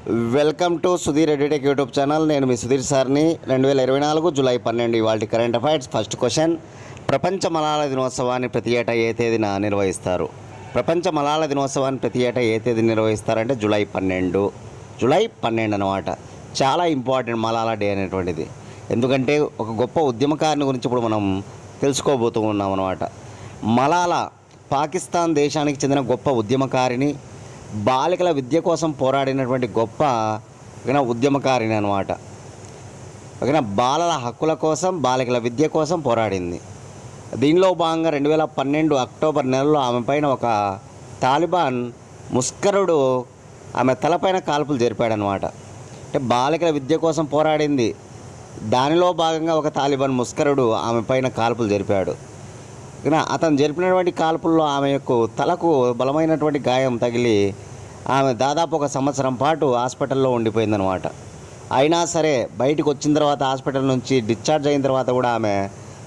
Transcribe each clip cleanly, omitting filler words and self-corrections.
Welcome to Sudheer edutech YouTube channel. నేను మీ సుధీర్ సార్ని. 2024 July 12 ఇవాళ కరెంట్ అఫైర్స్. ఫస్ట్ క్వశ్చన్, ప్రపంచ మలాల దినోత్సవాన్ని ప్రతి ఏటా ఏ తేదీన నిర్వహిస్తారు? ప్రపంచ మలాల దినోత్సవాన్ని ప్రతి ఏటా ఏ తేదీన నిర్వహిస్తారంటే జూలై 12 అన్నమాట. చాలా ఇంపార్టెంట్ మలాలా డే అనేటువంటిది. ఎందుకంటే ఒక గొప్ప ఉద్యమకారిని గురించి ఇప్పుడు మనం తెలుసుకోబోతూ ఉన్నాం అన్నమాట. మలాలా పాకిస్తాన్ దేశానికి చెందిన గొప్ప ఉద్యమకారిని, బాలికల విద్య కోసం పోరాడినటువంటి గొప్ప ఉద్యమకారిని అనమాట. ఓకేనా, బాలల హక్కుల కోసం, బాలికల విద్య కోసం పోరాడింది. దీనిలో భాగంగా 2012 అక్టోబర్ నెలలో ఆమె పైన ఒక తాలిబాన్ ముస్కరుడు ఆమె తలపైన కాల్పులు జరిపాడనమాట. అంటే బాలికల విద్య కోసం పోరాడింది, దానిలో భాగంగా ఒక తాలిబాన్ ముస్కరుడు ఆమె పైన కాల్పులు జరిపాడు. అతను జరిపినటువంటి కాల్పుల్లో ఆమె యొక్క తలకు బలమైనటువంటి గాయం తగిలి ఆమె దాదాపు 1 సంవత్సరం పాటు హాస్పిటల్లో ఉండిపోయిందనమాట. అయినా సరే బయటకు వచ్చిన తర్వాత, హాస్పిటల్ నుంచి డిశ్చార్జ్ అయిన తర్వాత కూడా ఆమె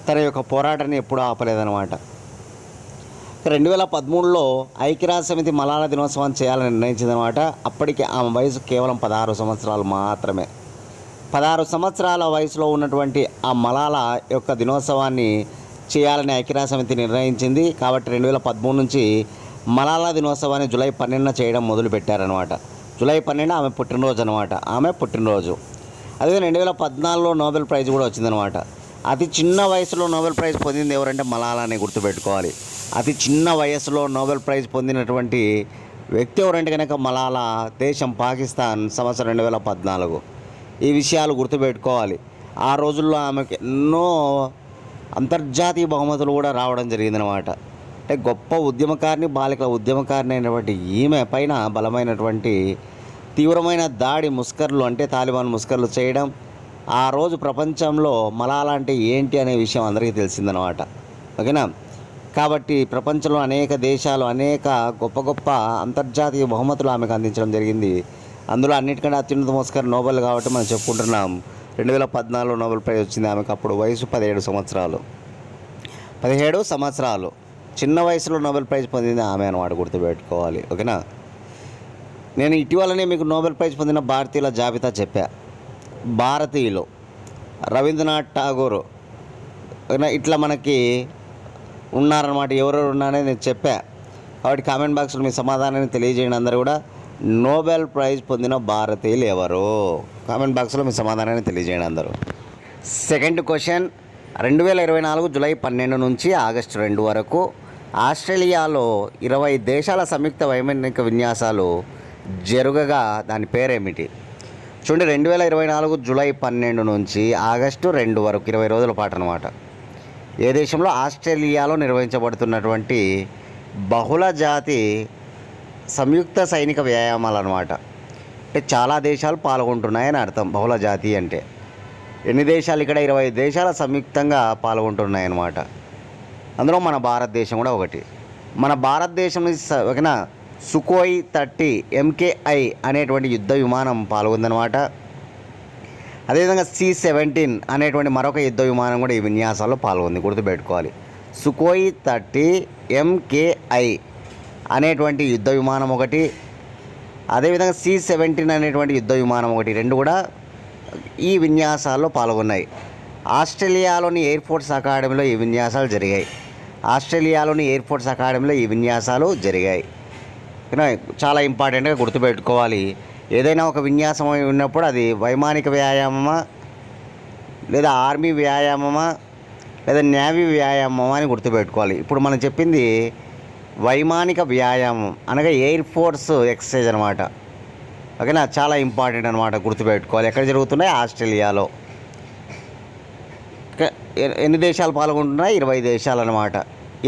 తన యొక్క పోరాటాన్ని ఎప్పుడూ ఆపలేదనమాట. 2013లో ఐక్యరాజ్య సమితి మలాలా దినోత్సవాన్ని చేయాలని నిర్ణయించిందనమాట. అప్పటికి ఆమె వయసు కేవలం 16 సంవత్సరాలు మాత్రమే. 16 సంవత్సరాల వయసులో ఉన్నటువంటి ఆ మలాలా యొక్క దినోత్సవాన్ని చేయాలని ఐక్యరాజ్య సమితి నిర్ణయించింది. కాబట్టి 2013 నుంచి మలాలా దినోత్సవాన్ని జూలై 12 చేయడం మొదలుపెట్టారనమాట. జూలై 12 ఆమె పుట్టినరోజు అనమాట. ఆమె పుట్టినరోజు. అదే 2014లో నోబెల్ ప్రైజ్ కూడా వచ్చిందనమాట. అతి చిన్న వయసులో నోబెల్ ప్రైజ్ పొందింది ఎవరంటే మలాలాని గుర్తుపెట్టుకోవాలి. అతి చిన్న వయసులో నోబెల్ ప్రైజ్ పొందినటువంటి వ్యక్తి ఎవరంటే కనుక మలాలా, దేశం పాకిస్తాన్, సంవత్సరం 2014. ఈ విషయాలు గుర్తుపెట్టుకోవాలి. ఆ రోజుల్లో ఆమెకు ఎన్నో అంతర్జాతీయ బహుమతులు కూడా రావడం జరిగిందనమాట. అంటే గొప్ప ఉద్యమకారిని, బాలికల ఉద్యమకారిని అయినటువంటి ఈమె పైన బలమైనటువంటి తీవ్రమైన దాడి ముస్కర్లు, అంటే తాలిబాన్ ముస్కర్లు చేయడం, ఆ రోజు ప్రపంచంలో మలాలా అంటే ఏంటి అనే విషయం అందరికీ తెలిసిందనమాట. ఓకేనా, కాబట్టి ప్రపంచంలో అనేక దేశాలు అనేక గొప్ప గొప్ప అంతర్జాతీయ బహుమతులు ఆమెకు అందించడం జరిగింది. అందులో అన్నిటికంటే అత్యున్నత ముస్కర్ నోబెల్ కాబట్టి మనం చెప్పుకుంటున్నాం. 2014లో నోబెల్ ప్రైజ్ వచ్చింది ఆమెకు. అప్పుడు వయసు 17 సంవత్సరాలు. చిన్న వయసులో నోబెల్ ప్రైజ్ పొందింది ఆమె అనమాట, గుర్తుపెట్టుకోవాలి. ఓకేనా, నేను ఇటీవలనే మీకు నోబెల్ ప్రైజ్ పొందిన భారతీయుల జాబితా చెప్పా. భారతీయులు రవీంద్రనాథ్ ఠాగూర్, ఇట్లా మనకి ఉన్నారన్నమాట. ఎవరెవరు ఉన్నారని నేను చెప్పా. కాబట్టి కామెంట్ బాక్స్లో మీ సమాధానాన్ని తెలియజేయండి. అందరూ కూడా నోబెల్ ప్రైజ్ పొందిన భారతీయులు ఎవరు? కామెంట్ బాక్స్లో మీ సమాధానాన్ని తెలియజేయండి అందరూ. సెకండ్ క్వశ్చన్, 2024 జూలై 12 నుంచి ఆగస్టు 2 వరకు ఆస్ట్రేలియాలో 20 దేశాల సంయుక్త వైమానిక విన్యాసాలు జరగగా దాని పేరేమిటి? చూడండి, 2024 జూలై 12 నుంచి ఆగస్టు 2 వరకు 20 రోజుల పాటు అనమాట. ఏ దేశంలో? ఆస్ట్రేలియాలో నిర్వహించబడుతున్నటువంటి బహుళ జాతి సంయుక్త సైనిక వ్యాయామాలు అనమాట. అంటే చాలా దేశాలు పాల్గొంటున్నాయని అర్థం. బహుళ జాతి అంటే ఎన్ని దేశాలు? ఇక్కడ 20 దేశాలు సంయుక్తంగా పాల్గొంటున్నాయన్నమాట. అందులో మన భారతదేశం కూడా ఒకటి. మన భారతదేశం నుంచి ఓకేనా, సుకోయ్ 30 MKI అనేటువంటి యుద్ధ విమానం పాల్గొందనమాట. అదేవిధంగా C-17 అనేటువంటి మరొక యుద్ధ విమానం కూడా ఈ విన్యాసాల్లో పాల్గొంది, గుర్తుపెట్టుకోవాలి. సుకోయ్ 30 MKI అనేటువంటి యుద్ధ విమానం ఒకటి, అదేవిధంగా C-17 అనేటువంటి యుద్ధ విమానం ఒకటి, రెండు కూడా ఈ విన్యాసాల్లో పాల్గొన్నాయి. ఆస్ట్రేలియాలోని ఎయిర్ ఫోర్స్ అకాడమీలో ఈ విన్యాసాలు జరిగాయి. చాలా ఇంపార్టెంట్గా గుర్తుపెట్టుకోవాలి. ఏదైనా ఒక విన్యాసం ఉన్నప్పుడు అది వైమానిక వ్యాయామమా, లేదా ఆర్మీ వ్యాయామమా, లేదా నేవీ వ్యాయామమా అని గుర్తుపెట్టుకోవాలి. ఇప్పుడు మనం చెప్పింది వైమానిక వ్యాయామం అనగా ఎయిర్ ఫోర్స్ ఎక్సర్సైజ్ అనమాట. ఓకేనా, చాలా ఇంపార్టెంట్ అనమాట, గుర్తుపెట్టుకోవాలి. ఎక్కడ జరుగుతున్నాయి? ఆస్ట్రేలియాలో. ఎన్ని దేశాలు పాల్గొంటున్నాయి? 20 దేశాలు అనమాట.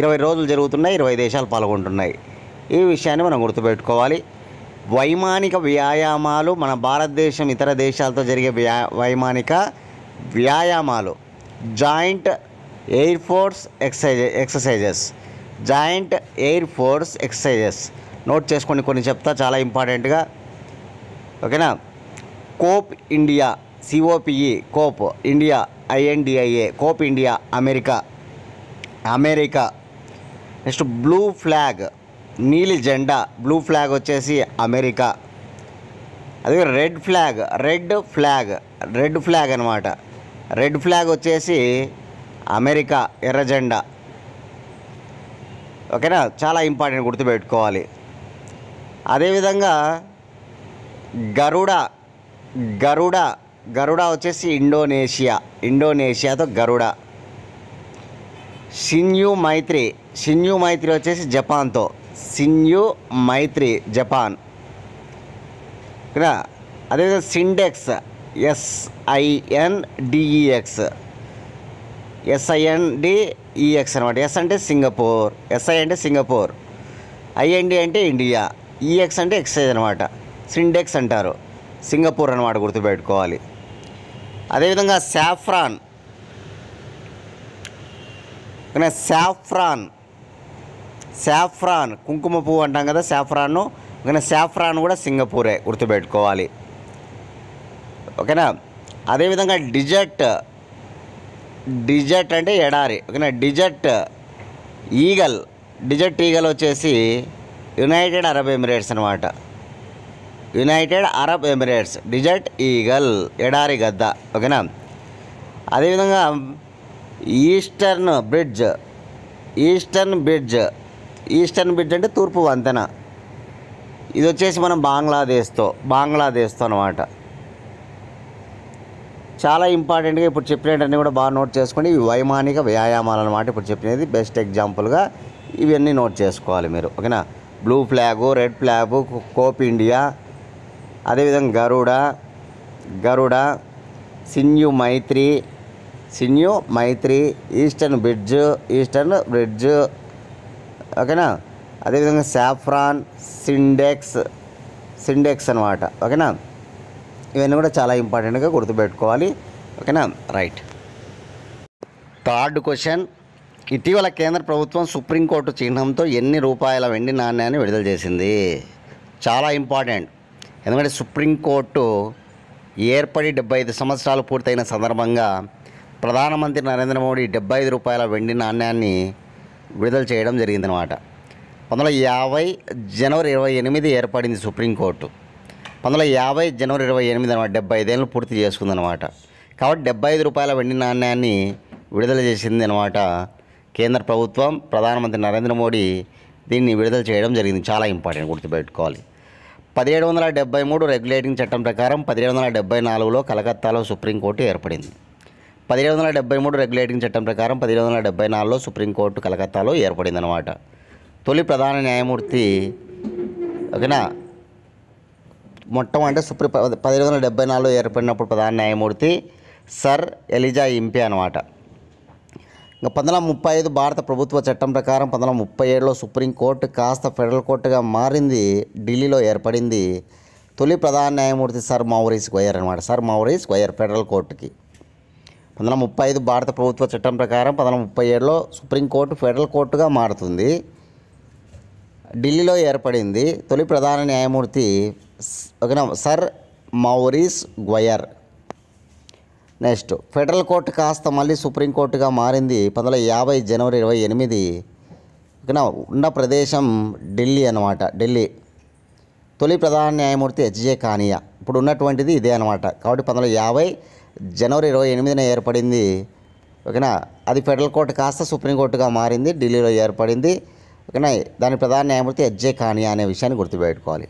20 రోజులు జరుగుతున్నాయి, 20 దేశాలు పాల్గొంటున్నాయి. ఈ విషయాన్ని మనం గుర్తుపెట్టుకోవాలి. వైమానిక వ్యాయామాలు మన భారతదేశం ఇతర దేశాలతో జరిగే వైమానిక వ్యాయామాలు, joint air force exercises note చేసుకోండి. కొన్ని చెప్తా, చాలా ఇంపార్టెంట్గా. ఓకేనా, cope India, COPE, cope India, INDIA, cope India America. Next blue flag, నీలి జెండా, బ్లూ ఫ్లాగ్ వచ్చేసి అమెరికా. అది రెడ్ ఫ్లాగ్ అనమాట. రెడ్ ఫ్లాగ్ వచ్చేసి అమెరికా ఎర్ర జెండా. ఓకేనా, చాలా ఇంపార్టెంట్, గుర్తుపెట్టుకోవాలి. అదేవిధంగా గరుడ వచ్చేసి ఇండోనేషియాతో గరుడ. షిన్యూ మైత్రి వచ్చేసి జపాన్తో, జపాన్. ఓకేనా, అదేవిధంగా సిండెక్స్ SINDEX అనమాట. ఎస్ అంటే సింగపూర్, SI అంటే సింగపూర్, IND అంటే ఇండియా, EX అంటే ఎక్సైజ్ అనమాట. సిండెక్స్ అంటారు, సింగపూర్ అనమాట, గుర్తుపెట్టుకోవాలి. అదేవిధంగా సాఫ్రాన్ కుంకుమ పువ్వు అంటాం కదా, సాఫ్రాన్ను. ఓకేనా, సాఫ్రాన్ కూడా సింగపూరే, గుర్తుపెట్టుకోవాలి. ఓకేనా, అదేవిధంగా డిజర్ట్ అంటే ఎడారి. ఓకేనా, డిజర్ట్ ఈగల్ వచ్చేసి యునైటెడ్ అరబ్ ఎమిరేట్స్ అనమాట. డిజర్ట్ ఈగల్, ఎడారి గద్ద. ఓకేనా, అదేవిధంగా ఈస్టర్న్ బ్రిడ్జ్ అంటే తూర్పు వంతెన. ఇది వచ్చేసి మనం బంగ్లాదేశ్తో అనమాట. చాలా ఇంపార్టెంట్గా ఇప్పుడు చెప్పినవన్నీ కూడా బాగా నోట్ చేసుకోండి. ఇవి వైమానిక వ్యాయామాలు అనమాట. ఇప్పుడు చెప్పినది బెస్ట్ ఎగ్జాంపుల్గా ఇవన్నీ నోట్ చేసుకోవాలి మీరు. ఓకేనా, blue flag, red flag, cope India, అదేవిధంగా గరుడ, సిన్యూ మైత్రి, ఈస్టర్న్ బ్రిడ్జ్. ఓకేనా, అదేవిధంగా సాఫ్రాన్, సిండెక్స్ అనమాట. ఓకేనా, ఇవన్నీ కూడా చాలా ఇంపార్టెంట్గా గుర్తుపెట్టుకోవాలి. ఓకేనా, రైట్. థర్డ్ క్వశ్చన్, ఇటీవల కేంద్ర ప్రభుత్వం సుప్రీంకోర్టు చిహ్నంతో ఎన్ని రూపాయల వెండి నాణ్యాన్ని విడుదల చేసింది? చాలా ఇంపార్టెంట్. ఎందుకంటే సుప్రీంకోర్టు ఏర్పడి 75 సంవత్సరాలు పూర్తయిన సందర్భంగా ప్రధానమంత్రి నరేంద్ర మోడీ 75 రూపాయల వెండి నాణ్యాన్ని విడుదల చేయడం జరిగిందనమాట. 1950 జనవరి 28 ఏర్పడింది సుప్రీంకోర్టు. 1950 జనవరి 28 అనమాట, 75 ఏళ్ళు పూర్తి చేసుకుందనమాట. కాబట్టి 75 రూపాయల వెండి నాణ్యాన్ని విడుదల చేసింది అనమాట కేంద్ర ప్రభుత్వం. ప్రధానమంత్రి నరేంద్ర మోడీ దీన్ని విడుదల చేయడం జరిగింది. చాలా ఇంపార్టెంట్, గుర్తుపెట్టుకోవాలి. 1773 రెగ్యులేటింగ్ చట్టం ప్రకారం 1774లో కలకత్తాలో సుప్రీంకోర్టు ఏర్పడింది. 1773 రెగ్యులేటింగ్ చట్టం ప్రకారం 1774లో సుప్రీంకోర్టు కలకత్తాలో ఏర్పడింది అనమాట. తొలి ప్రధాన న్యాయమూర్తి. ఓకేనా, మొట్టమొదటి 1774లో ఏర్పడినప్పుడు ప్రధాన న్యాయమూర్తి సర్ ఎలిజా ఇంపే అనమాట. ఇంకా 1935 భారత ప్రభుత్వ చట్టం ప్రకారం 1937లో సుప్రీంకోర్టు కాస్త ఫెడరల్ కోర్టుగా మారింది, ఢిల్లీలో ఏర్పడింది. తొలి ప్రధాన న్యాయమూర్తి సర్ మౌరీస్ గోయర్ అనమాట. ఫెడరల్ కోర్టుకి 1935 భారత ప్రభుత్వ చట్టం ప్రకారం 1937లో సుప్రీంకోర్టు ఫెడరల్ కోర్టుగా మారుతుంది, ఢిల్లీలో ఏర్పడింది. తొలి ప్రధాన న్యాయమూర్తి sir Maurice Gwyer. Next, federal court కాస్త మళ్ళీ సుప్రీంకోర్టుగా మారింది 1950 జనవరి 28. ఓకేనా, ఉన్న ప్రదేశం ఢిల్లీ అనమాట. తొలి ప్రధాన న్యాయమూర్తి హెచ్జే కానియా. ఇప్పుడు ఉన్నటువంటిది ఇదే అనమాట. కాబట్టి 1950 జనవరి 28న ఏర్పడింది. ఓకేనా, అది ఫెడరల్ కోర్టు కాస్త సుప్రీంకోర్టుగా మారింది, ఢిల్లీలో ఏర్పడింది. ఓకేనా, దాని ప్రధాన న్యాయమూర్తి హెచ్జే కానియా అనే విషయాన్ని గుర్తుపెట్టుకోవాలి.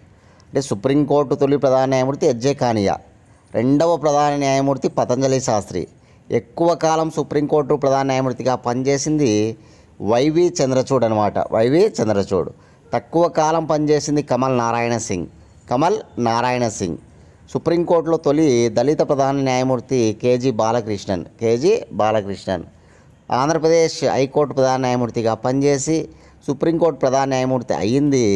అంటే సుప్రీంకోర్టు తొలి ప్రధాన న్యాయమూర్తి హెచ్జే కానియా, రెండవ ప్రధాన న్యాయమూర్తి పతంజలి శాస్త్రి. ఎక్కువ కాలం సుప్రీంకోర్టు ప్రధాన న్యాయమూర్తిగా పనిచేసింది వైవి చంద్రచూడ్. తక్కువ కాలం పనిచేసింది కమల్ నారాయణ సింగ్. సుప్రీంకోర్టులో తొలి దళిత ప్రధాన న్యాయమూర్తి కేజీ బాలకృష్ణన్. ఆంధ్రప్రదేశ్ హైకోర్టు ప్రధాన న్యాయమూర్తిగా పనిచేసి సుప్రీంకోర్టు ప్రధాన న్యాయమూర్తి అయ్యింది.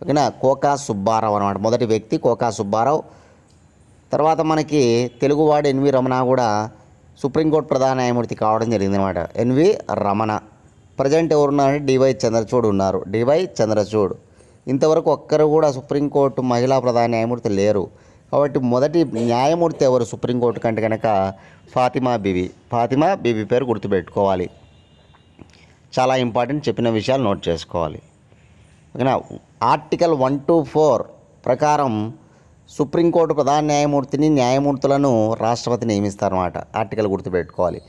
ఓకేనా, కోకా సుబ్బారావు అనమాట. మొదటి వ్యక్తి కోకా సుబ్బారావు. తర్వాత మనకి తెలుగువాడు ఎన్వి రమణ కూడా సుప్రీంకోర్టు ప్రధాన న్యాయమూర్తి కావడం జరిగింది అనమాట. ఎన్వి రమణ. ప్రజెంట్ ఎవరున్నారంటే డివై చంద్రచూడ్. ఇంతవరకు ఒక్కరు కూడా సుప్రీంకోర్టు మహిళా ప్రధాన న్యాయమూర్తి లేరు. కాబట్టి మొదటి న్యాయమూర్తి ఎవరు సుప్రీంకోర్టు కంటే కనుక ఫాతిమా బీబీ పేరు గుర్తుపెట్టుకోవాలి. చాలా ఇంపార్టెంట్, చెప్పిన విషయాలు నోట్ చేసుకోవాలి. ఓకేనా, ఆర్టికల్ 124 ప్రకారం సుప్రీంకోర్టు ప్రధాన న్యాయమూర్తిని న్యాయమూర్తులను రాష్ట్రపతి నియమిస్తారన్నమాట. ఆర్టికల్ గుర్తుపెట్టుకోవాలి.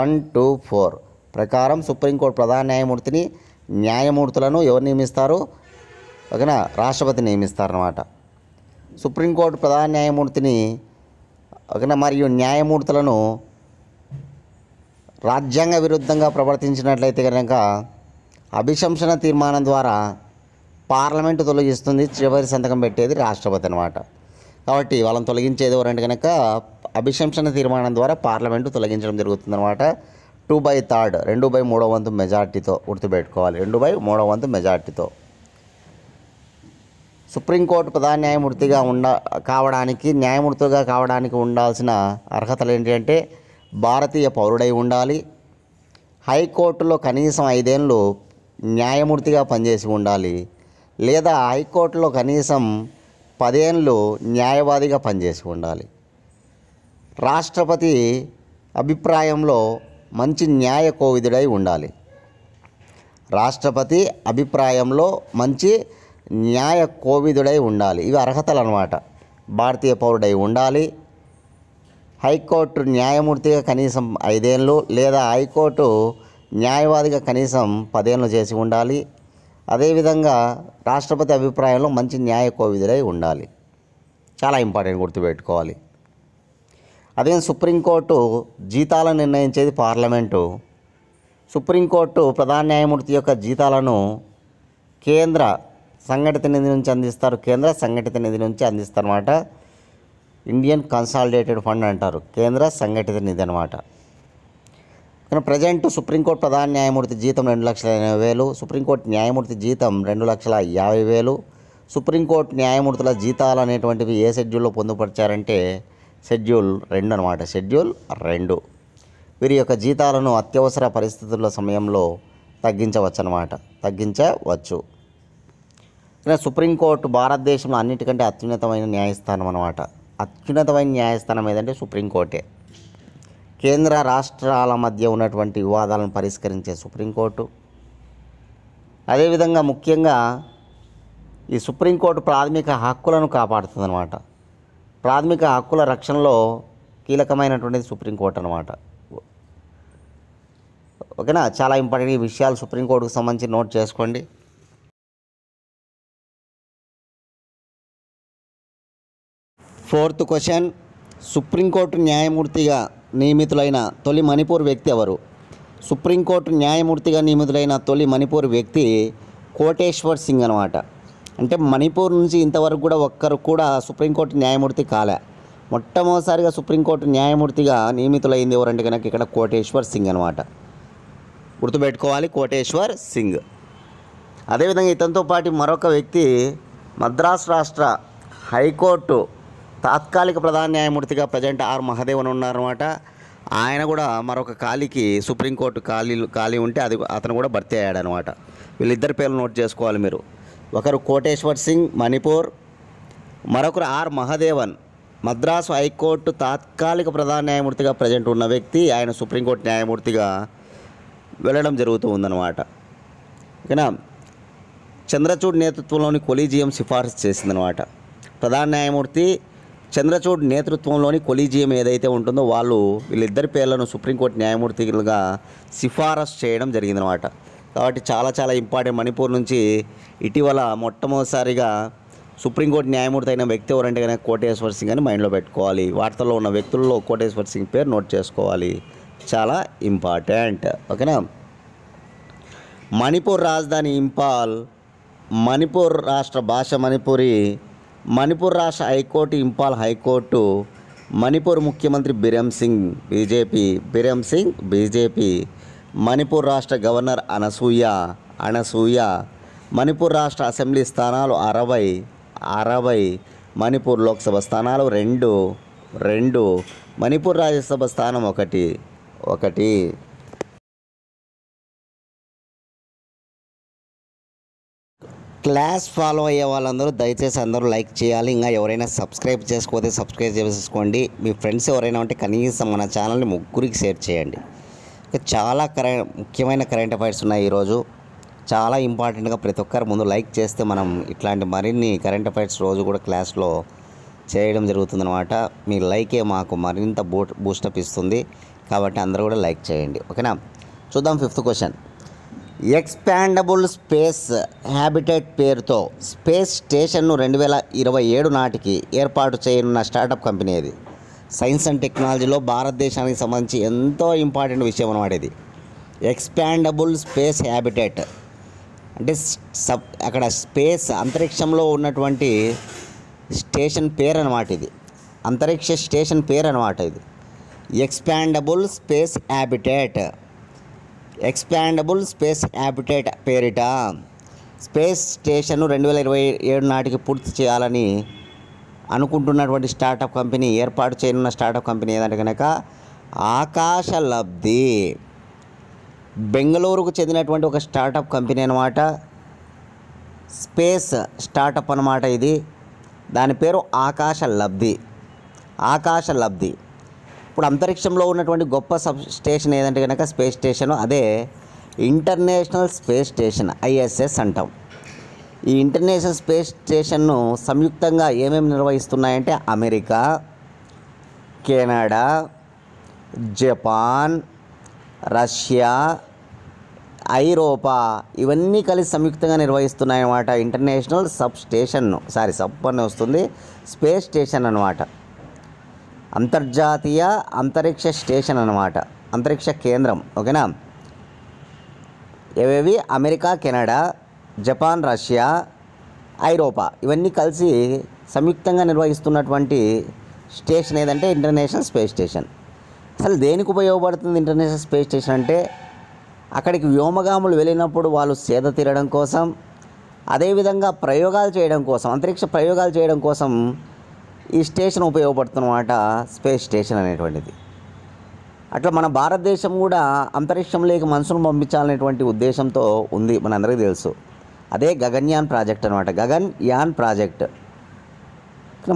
1, 2, 4 ప్రకారం సుప్రీంకోర్టు ప్రధాన న్యాయమూర్తిని న్యాయమూర్తులను ఎవరు నియమిస్తారు? ఓకేనా, రాష్ట్రపతి నియమిస్తారన్నమాట. సుప్రీంకోర్టు ప్రధాన న్యాయమూర్తిని ఓకేనా మరియు న్యాయమూర్తులను రాజ్యాంగ విరుద్ధంగా ప్రవర్తించినట్లయితే కనుక అభిశంసన తీర్మానం ద్వారా పార్లమెంటు తొలగిస్తుంది. చివరి సంతకం పెట్టేది రాష్ట్రపతి అన్నమాట. కాబట్టి వాళ్ళని తొలగించేది ఎవరంటే కనుక అభిశంసన తీర్మానం ద్వారా పార్లమెంటు తొలగించడం జరుగుతుందన్నమాట. 2/3 2/3 వంతు మెజార్టీతో గుర్తుపెట్టుకోవాలి. 2/3 మెజార్టీతో సుప్రీంకోర్టు ప్రధాన న్యాయమూర్తిగా న్యాయమూర్తిగా కావడానికి ఉండాల్సిన అర్హతలు ఏంటి అంటే భారతీయ పౌరుడై ఉండాలి, హైకోర్టులో కనీసం 5 ఏళ్ళు న్యాయమూర్తిగా పనిచేసి ఉండాలి, లేదా హైకోర్టులో కనీసం 10 ఏళ్ళు న్యాయవాదిగా పనిచేసి ఉండాలి. రాష్ట్రపతి అభిప్రాయంలో మంచి న్యాయ కోవిదుడై ఉండాలి. రాష్ట్రపతి అభిప్రాయంలో మంచి న్యాయ కోవిదుడై ఉండాలి. ఇవి అర్హతలు అన్నమాట. భారతీయ పౌరుడై ఉండాలి, హైకోర్టు న్యాయమూర్తిగా కనీసం 5 ఏళ్ళు లేదా హైకోర్టు న్యాయవాదిగా కనీసం 10 ఏళ్ళు చేసి ఉండాలి. అదేవిధంగా రాష్ట్రపతి అభిప్రాయంలో మంచి న్యాయ కోవిదుడై ఉండాలి. చాలా ఇంపార్టెంట్, గుర్తుపెట్టుకోవాలి. అదే సుప్రీంకోర్టు జీతాలను నిర్ణయించేది పార్లమెంటు. సుప్రీంకోర్టు ప్రధాన న్యాయమూర్తి యొక్క జీతాలను కేంద్ర సంఘటిత నిధి నుంచి అందిస్తారు. కేంద్ర సంఘటిత నిధి నుంచి అందిస్తారన్నమాట. ఇండియన్ కన్సాలిడేటెడ్ ఫండ్ అంటారు. కేంద్ర సంఘటిత నిధి అన్నమాట. కానీ ప్రజెంట్ సుప్రీంకోర్టు ప్రధాన న్యాయమూర్తి జీతం 2,80,000, సుప్రీంకోర్టు న్యాయమూర్తి జీతం 2,50,000. సుప్రీంకోర్టు న్యాయమూర్తుల జీతాలు అనేటువంటివి ఏ షెడ్యూల్లో పొందుపరిచారంటే షెడ్యూల్ 2 అనమాట. షెడ్యూల్ 2. వీరి యొక్క జీతాలను అత్యవసర పరిస్థితుల సమయంలో తగ్గించవచ్చు. సుప్రీంకోర్టు భారతదేశంలో అన్నిటికంటే అత్యున్నతమైన న్యాయస్థానం అన్నమాట. అత్యున్నతమైన న్యాయస్థానం ఏదంటే సుప్రీంకోర్టే. కేంద్ర రాష్ట్రాల మధ్య ఉన్నటువంటి వివాదాలను పరిష్కరించే సుప్రీంకోర్టు. అదేవిధంగా ముఖ్యంగా ఈ సుప్రీంకోర్టు ప్రాథమిక హక్కులను కాపాడుతుందన్నమాట. ప్రాథమిక హక్కుల రక్షణలో కీలకమైనటువంటిది సుప్రీంకోర్టు అన్నమాట. ఓకేనా, చాలా ఇంపార్టెంట్ ఈ విషయాలు సుప్రీంకోర్టుకు సంబంధించి నోట్ చేసుకోండి. ఫోర్త్ క్వశ్చన్, సుప్రీంకోర్టు న్యాయమూర్తిగా నియమితులైన తొలి మణిపూర్ వ్యక్తి ఎవరు? సుప్రీంకోర్టు న్యాయమూర్తిగా నియమితులైన తొలి మణిపూర్ వ్యక్తి కోటేశ్వర్ సింగ్ అనమాట. అంటే మణిపూర్ నుంచి ఇంతవరకు కూడా ఒక్కరు కూడా సుప్రీంకోర్టు న్యాయమూర్తి కాలే. మొట్టమొదటిసారిగా సుప్రీంకోర్టు న్యాయమూర్తిగా నియమితులైంది ఎవరంటే కనుక ఇక్కడ కోటేశ్వర్ సింగ్ అనమాట. గుర్తుపెట్టుకోవాలి, కోటేశ్వర్ సింగ్. అదేవిధంగా ఇతనితో పాటు మరొక వ్యక్తి మద్రాసు రాష్ట్ర హైకోర్టు తాత్కాలిక ప్రధాన న్యాయమూర్తిగా ప్రజెంట్ ఆర్ మహదేవన్ ఉన్నారన్నమాట. ఆయన కూడా మరొక ఖాళీకి సుప్రీంకోర్టు ఖాళీ ఉంటే అతను కూడా భర్తీ అయ్యాడు అనమాట. వీళ్ళిద్దరి పేర్లు నోట్ చేసుకోవాలి మీరు. ఒకరు కోటేశ్వర్ సింగ్ మణిపూర్, మరొకరు ఆర్ మహదేవన్ మద్రాసు హైకోర్టు తాత్కాలిక ప్రధాన న్యాయమూర్తిగా ప్రజెంట్ ఉన్న వ్యక్తి. ఆయన సుప్రీంకోర్టు న్యాయమూర్తిగా వెళ్ళడం జరుగుతూ ఉందన్నమాట. ఓకేనా, చంద్రచూడ్ నేతృత్వంలోని కొలీజియం సిఫారసు చేసిందనమాట. ప్రధాన న్యాయమూర్తి చంద్రచూడ్ నేతృత్వంలోని కొలీజియం ఏదైతే ఉంటుందో వీళ్ళిద్దరి పేర్లను సుప్రీంకోర్టు న్యాయమూర్తిగా సిఫారసు చేయడం జరిగిందనమాట. కాబట్టి చాలా ఇంపార్టెంట్. మణిపూర్ నుంచి ఇటీవల మొట్టమొదటిసారిగా సుప్రీంకోర్టు న్యాయమూర్తి అయిన వ్యక్తి ఎవరంటే కనుక కోటేశ్వర్ సింగ్ అని మైండ్లో పెట్టుకోవాలి. వార్తల్లో ఉన్న వ్యక్తుల్లో కోటేశ్వర్ సింగ్ పేరు నోట్ చేసుకోవాలి, చాలా ఇంపార్టెంట్. ఓకేనా. మణిపూర్ రాజధాని ఇంపాల్, మణిపూర్ రాష్ట్ర భాష మణిపురి, మణిపూర్ రాష్ట్ర హైకోర్టు ఇంపాల్ హైకోర్టు, మణిపూర్ ముఖ్యమంత్రి బిరెన్ సింగ్ బీజేపీ, మణిపూర్ రాష్ట్ర గవర్నర్ అనసూయ, మణిపూర్ రాష్ట్ర అసెంబ్లీ స్థానాలు 60, మణిపూర్ లోక్సభ స్థానాలు 2, మణిపూర్ రాజ్యసభ స్థానం 1. క్లాస్ ఫాలో అయ్యే వాళ్ళందరూ దయచేసి అందరూ లైక్ చేయాలి. ఇంకా ఎవరైనా సబ్స్క్రైబ్ చేసుకోతే సబ్స్క్రైబ్ చేసుకోండి. మీ ఫ్రెండ్స్ ఎవరైనా ఉంటే కనీసం మన ఛానల్ని 3కి షేర్ చేయండి. చాలా ముఖ్యమైన కరెంట్ అఫైర్స్ ఉన్నాయి ఈరోజు. చాలా ఇంపార్టెంట్గా ప్రతి ఒక్కరు ముందు లైక్ చేస్తే మనం ఇట్లాంటి మరిన్ని కరెంట్ అఫైర్స్ రోజు కూడా క్లాస్లో చేయడం జరుగుతుందన్నమాట. మీ లైకే మాకు మరింత బూస్టప్ ఇస్తుంది, కాబట్టి అందరూ కూడా లైక్ చేయండి. ఓకేనా, చూద్దాం 5th question. Expandable space habitat పేరుతో స్పేస్ స్టేషన్ను 2027 నాటికి ఏర్పాటు చేయనున్న స్టార్టప్ కంపెనీ ఇది. సైన్స్ అండ్ టెక్నాలజీలో భారతదేశానికి సంబంధించి ఎంతో ఇంపార్టెంట్ విషయం అన్నమాట ఇది. ఎక్స్పాండబుల్ స్పేస్ హ్యాబిటేట్ అంటే అక్కడ స్పేస్ అంతరిక్షంలో ఉన్నటువంటి స్టేషన్ పేరు అన్నమాట ఇది. అంతరిక్ష స్టేషన్ పేరు అన్నమాట ఇది. Expandable space habitat. Expandable space habitat పేరిట స్పేస్ స్టేషన్ను 2027 నాటికి పూర్తి చేయాలని అనుకుంటున్నటువంటి స్టార్టప్ కంపెనీ, ఏర్పాటు చేయనున్న స్టార్టప్ కంపెనీ ఏదంటే కనుక ఆకాశలబ్ధి. బెంగళూరుకు చెందినటువంటి ఒక స్టార్టప్ కంపెనీ అన్నమాట. స్పేస్ స్టార్టప్ అన్నమాట ఇది. దాని పేరు ఆకాశలబ్ధి. ఆకాశలబ్ధి. ఇప్పుడు అంతరిక్షంలో ఉన్నటువంటి గొప్ప సబ్ స్టేషన్ ఏదంటే కనుక స్పేస్ స్టేషన్, అదే ఇంటర్నేషనల్ స్పేస్ స్టేషన్, ISS అంటాం. ఈ ఇంటర్నేషనల్ స్పేస్ స్టేషన్ను సంయుక్తంగా ఏమేమి నిర్వహిస్తున్నాయంటే అమెరికా, కెనడా, జపాన్, రష్యా, ఐరోపా ఇవన్నీ కలిసి సంయుక్తంగా నిర్వహిస్తున్నాయన్నమాట. ఇంటర్నేషనల్ సబ్ అని వస్తుంది, స్పేస్ స్టేషన్ అన్నమాట. అంతర్జాతీయ అంతరిక్ష స్టేషన్ అన్నమాట, అంతరిక్ష కేంద్రం. ఓకేనా, ఏవేవి? అమెరికా, కెనడా, జపాన్, రష్యా, ఐరోపా ఇవన్నీ కలిసి సంయుక్తంగా నిర్వహిస్తున్నటువంటి స్టేషన్ ఏదంటే ఇంటర్నేషనల్ స్పేస్ స్టేషన్. అసలు దేనికి ఉపయోగపడుతుంది ఇంటర్నేషనల్ స్పేస్ స్టేషన్ అంటే? అక్కడికి వ్యోమగాములు వెళ్ళినప్పుడు వాళ్ళు సేద తీరడం కోసం, అదేవిధంగా ప్రయోగాలు చేయడం కోసం, అంతరిక్ష ప్రయోగాలు చేయడం కోసం ఈ స్టేషన్ ఉపయోగపడుతున్నమాట, స్పేస్ స్టేషన్ అనేటువంటిది. అట్లా మన భారతదేశం కూడా అంతరిక్షంలోకి మనుషులను పంపించాలనేటువంటి ఉద్దేశంతో ఉంది, మనందరికీ తెలుసు. అదే గగన్యాన్ ప్రాజెక్ట్ అనమాట. గగన్యాన్ ప్రాజెక్ట్.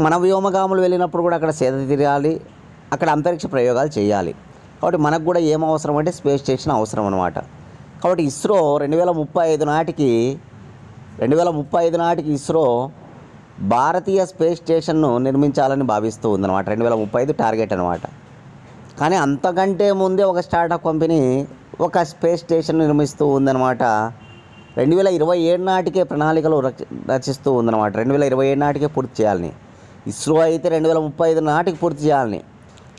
మన వ్యోమగాములు వెళ్ళినప్పుడు కూడా అక్కడ సేద తీరాలి, అక్కడ అంతరిక్ష ప్రయోగాలు చేయాలి. కాబట్టి మనకు కూడా ఏం అవసరం అంటే స్పేస్ స్టేషన్ అవసరం అనమాట. కాబట్టి ఇస్రో 2035 నాటికి ఇస్రో భారతీయ స్పేస్ స్టేషన్ను నిర్మించాలని భావిస్తూ ఉందన్నమాట. 2035 టార్గెట్ అనమాట. కానీ అంతకంటే ముందే ఒక స్టార్టప్ కంపెనీ ఒక స్పేస్ స్టేషన్ నిర్మిస్తూ ఉందన్నమాట. 2027 నాటికే ప్రణాళికలు రచిస్తూ ఉందన్నమాట. 2027 నాటికే పూర్తి చేయాలని. ఇస్రో అయితే 2035 నాటికి పూర్తి చేయాలని.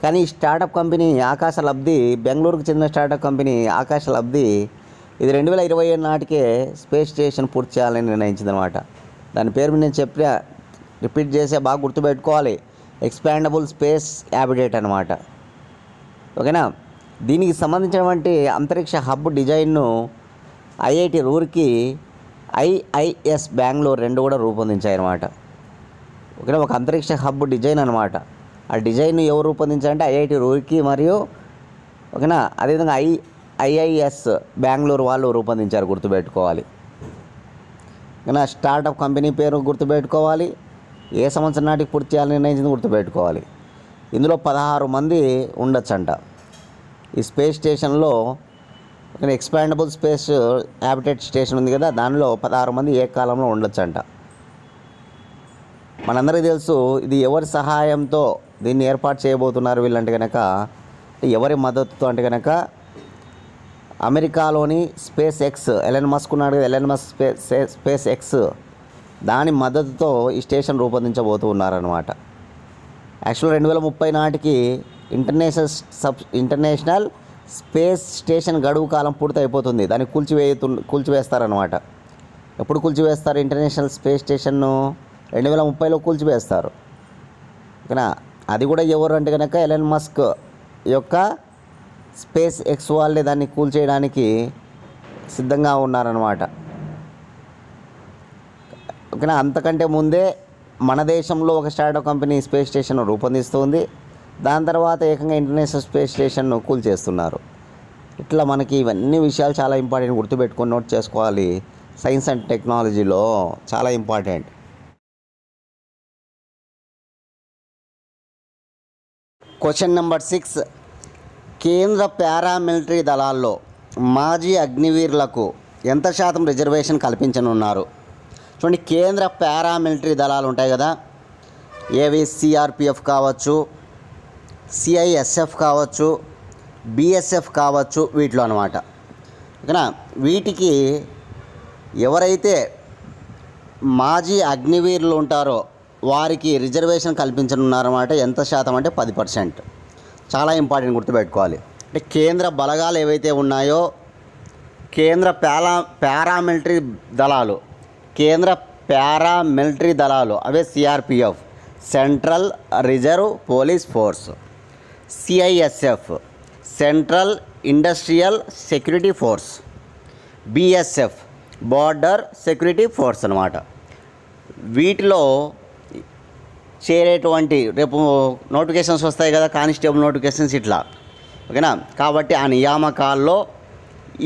కానీ ఈ స్టార్టప్ కంపెనీ ఆకాశలబ్ధి, బెంగళూరుకు చెందిన స్టార్టప్ కంపెనీ ఆకాశలబ్ధి, ఇది 2027 నాటికే స్పేస్ స్టేషన్ పూర్తి చేయాలని నిర్ణయించిందనమాట. దాని పేరు నేను రిపీట్ చేసే బాగా గుర్తుపెట్టుకోవాలి. ఎక్స్పాండబుల్ స్పేస్ హ్యాబిటేట్ అనమాట. ఓకేనా, దీనికి సంబంధించినటువంటి అంతరిక్ష హబ్ డిజైన్ను IIT రూర్కీ, IIS బెంగళూరు రెండు కూడా రూపొందించాయన్నమాట. ఓకేనా, ఒక అంతరిక్ష హబ్ డిజైన్ అనమాట. ఆ డిజైన్ ఎవరు రూపొందించారంటే IIT రూర్కీ మరియు ఓకేనా అదేవిధంగా IIS బెంగళూరు వాళ్ళు రూపొందించారు, గుర్తుపెట్టుకోవాలి. ఓకేనా, స్టార్టప్ కంపెనీ పేరు గుర్తుపెట్టుకోవాలి, ఏ సంవత్సరం నాటికి పూర్తి చేయాలని నిర్ణయించింది గుర్తుపెట్టుకోవాలి. ఇందులో 16 మంది ఉండొచ్చంట ఈ స్పేస్ స్టేషన్లో. ఎక్స్పాండబుల్ స్పేస్ హ్యాబిటేట్ స్టేషన్ ఉంది కదా, దానిలో 16 మంది ఏకకాలంలో ఉండొచ్చంట. మనందరికీ తెలుసు ఇది ఎవరి సహాయంతో దీన్ని ఏర్పాటు చేయబోతున్నారు వీళ్ళంటే కనుక, ఎవరి మద్దతుతో అంటే కనుక అమెరికాలోని స్పేస్ ఎక్స్, ఎలన్ మస్క్ ఉన్నాడు కదా, ఎలన్ మస్క్ స్పేస్ ఎక్స్, దాని మద్దతుతో ఈ స్టేషన్ రూపొందించబోతున్నారనమాట. యాక్చువల్గా 2030 నాటికి ఇంటర్నేషనల్ స్పేస్ స్టేషన్ గడువు కాలం పూర్తి అయిపోతుంది. దాన్ని కూల్చివేస్తారనమాట. ఎప్పుడు కూల్చివేస్తారు? ఇంటర్నేషనల్ స్పేస్ స్టేషన్ను 2030లో కూల్చివేస్తారు. ఓకేనా, అది కూడా ఎవరు అంటే కనుక ఎలన్ మస్క్ యొక్క స్పేస్ ఎక్స్ వాళ్ళే దాన్ని కూల్చేయడానికి సిద్ధంగా ఉన్నారనమాట. ఓకేనా, అంతకంటే ముందే మన దేశంలో ఒక స్టార్టప్ కంపెనీ స్పేస్ స్టేషన్ రూపొందిస్తుంది. దాని తర్వాత ఏకంగా ఇంటర్నేషనల్ స్పేస్ స్టేషన్ను కూల్చేస్తున్నారు. ఇట్లా మనకి ఇవన్నీ విషయాలు చాలా ఇంపార్టెంట్, గుర్తుపెట్టుకొని నోట్ చేసుకోవాలి. సైన్స్ అండ్ టెక్నాలజీలో చాలా ఇంపార్టెంట్. Question number 6. కేంద్ర పారామిలిటరీ దళాల్లో మాజీ అగ్నివీరులకు ఎంత శాతం రిజర్వేషన్ కల్పించనున్నారు? చూడండి, కేంద్ర పారామిలిటరీ దళాలు ఉంటాయి కదా, ఏవి సిఆర్పిఎఫ్ కావచ్చు, సిఐఎస్ఎఫ్ కావచ్చు, బిఎస్ఎఫ్ కావచ్చు, వీటిలో అనమాట. ఓకేనా. వీటికి ఎవరైతే మాజీ అగ్నివీరులు ఉంటారో వారికి రిజర్వేషన్ కల్పించనున్నారన్నమాట. ఎంత శాతం అంటే 10%. చాలా ఇంపార్టెంట్, గుర్తుపెట్టుకోవాలి. అంటే కేంద్ర బలగాలు ఏవైతే ఉన్నాయో, కేంద్ర పారామిలిటరీ దళాలు, కేంద్ర పారామిలిటరీ దళాలు అవే CRPF, central reserve police force, CISF, central industrial security force, BSF, border security force అన్నమాట. వీటిలో చేరేటువంటి రేపు నోటిఫికేషన్స్ వస్తాయి కదా, కానిస్టేబుల్ నోటిఫికేషన్స్ ఇట్లా. ఓకేనా. కాబట్టి ఆ నియామకాల్లో